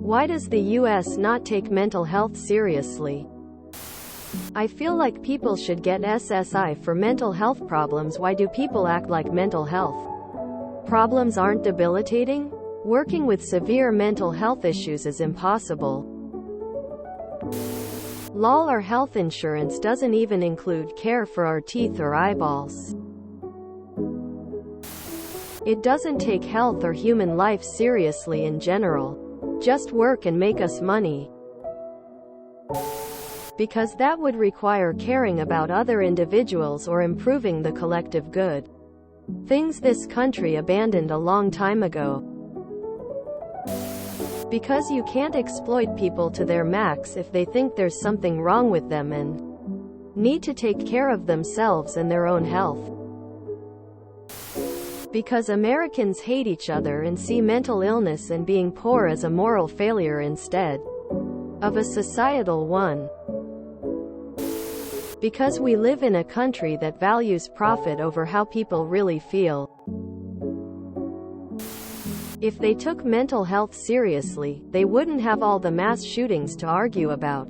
Why does the US not take mental health seriously? I feel like people should get SSI for mental health problems. Why do people act like mental health problems aren't debilitating? Working with severe mental health issues is impossible. Lol, our health insurance doesn't even include care for our teeth or eyeballs. It doesn't take health or human life seriously in general. Just work and make us money. Because that would require caring about other individuals or improving the collective good. Things this country abandoned a long time ago. Because you can't exploit people to their max if they think there's something wrong with them and need to take care of themselves and their own health. Because Americans hate each other and see mental illness and being poor as a moral failure instead of a societal one. Because we live in a country that values profit over how people really feel. If they took mental health seriously, they wouldn't have all the mass shootings to argue about.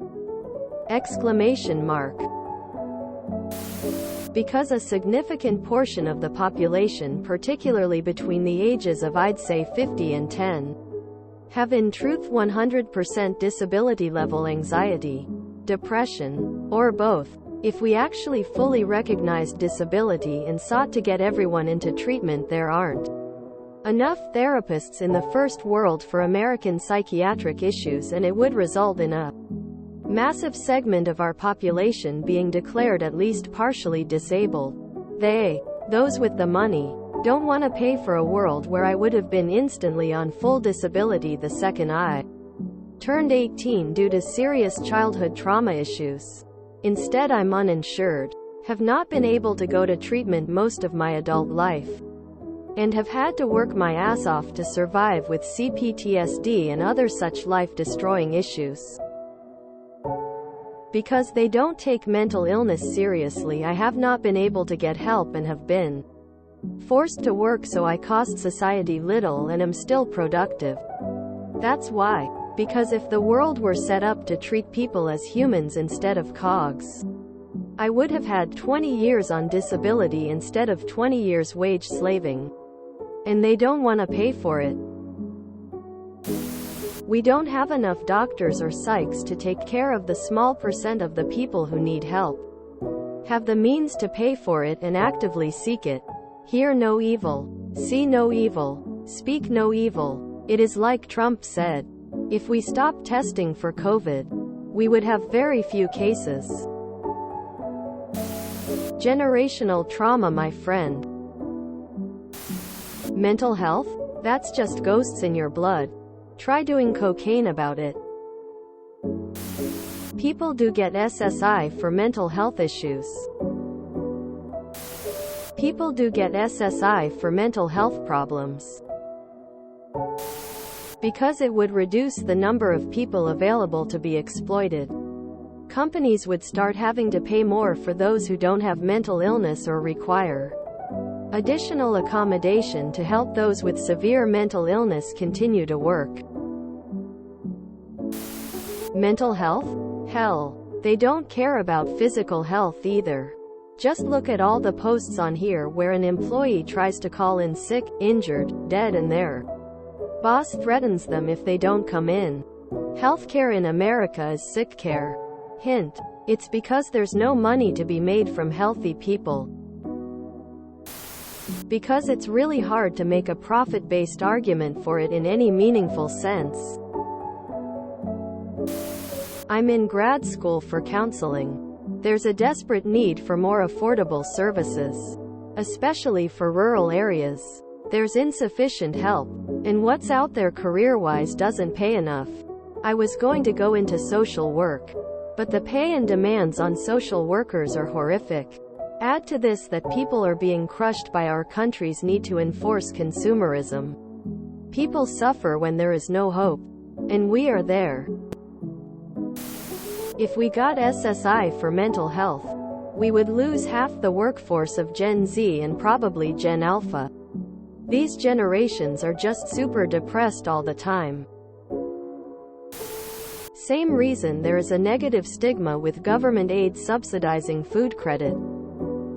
Exclamation mark. Because a significant portion of the population, particularly between the ages of I'd say 50 and 10, have in truth 100% disability level anxiety, depression, or both. If we actually fully recognized disability and sought to get everyone into treatment, there aren't enough therapists in the first world for American psychiatric issues, and it would result in a massive segment of our population being declared at least partially disabled. Those with the money, don't want to pay for a world where I would have been instantly on full disability the second I turned 18 due to serious childhood trauma issues. Instead, I'm uninsured, have not been able to go to treatment most of my adult life, and have had to work my ass off to survive with CPTSD and other such life-destroying issues. Because they don't take mental illness seriously, I have not been able to get help and have been forced to work so I cost society little and am still productive. That's why. Because if the world were set up to treat people as humans instead of cogs, I would have had 20 years on disability instead of 20 years wage slaving. And they don't want to pay for it. We don't have enough doctors or psychs to take care of the small percent of the people who need help, have the means to pay for it and actively seek it. Hear no evil, see no evil, speak no evil. It is like Trump said. If we stopped testing for COVID, we would have very few cases. Generational trauma, my friend. Mental health? That's just ghosts in your blood. Try doing cocaine about it. People do get SSI for mental health issues. People do get SSI for mental health problems. Because it would reduce the number of people available to be exploited. Companies would start having to pay more for those who don't have mental illness or require additional accommodation to help those with severe mental illness continue to work. Mental health? Hell, they don't care about physical health either. Just look at all the posts on here where an employee tries to call in sick, injured, dead, and their boss threatens them if they don't come in. Healthcare in America is sick care. Hint. It's because there's no money to be made from healthy people. Because it's really hard to make a profit-based argument for it in any meaningful sense. I'm in grad school for counseling. There's a desperate need for more affordable services, especially for rural areas. There's insufficient help, and what's out there career-wise doesn't pay enough. I was going to go into social work, but the pay and demands on social workers are horrific. Add to this that people are being crushed by our country's need to enforce consumerism. People suffer when there is no hope, and we are there. If we got SSI for mental health, we would lose half the workforce of Gen Z and probably Gen Alpha. These generations are just super depressed all the time. Same reason there is a negative stigma with government aid subsidizing food credit,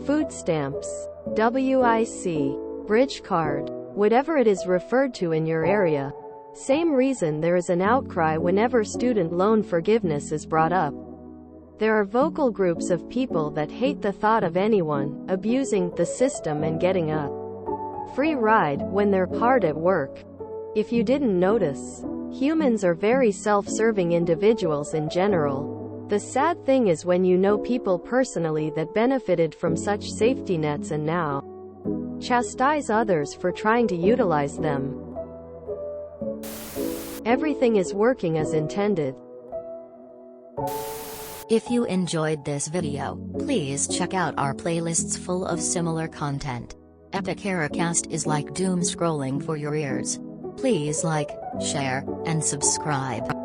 food stamps, WIC, bridge card, whatever it is referred to in your area. Same reason there is an outcry whenever student loan forgiveness is brought up. There are vocal groups of people that hate the thought of anyone abusing the system and getting a free ride when they're hard at work. If you didn't notice, humans are very self-serving individuals in general. The sad thing is when you know people personally that benefited from such safety nets and now chastise others for trying to utilize them. Everything is working as intended. If you enjoyed this video, please check out our playlists full of similar content. Epic Ericast is like doom scrolling for your ears. Please like, share, and subscribe.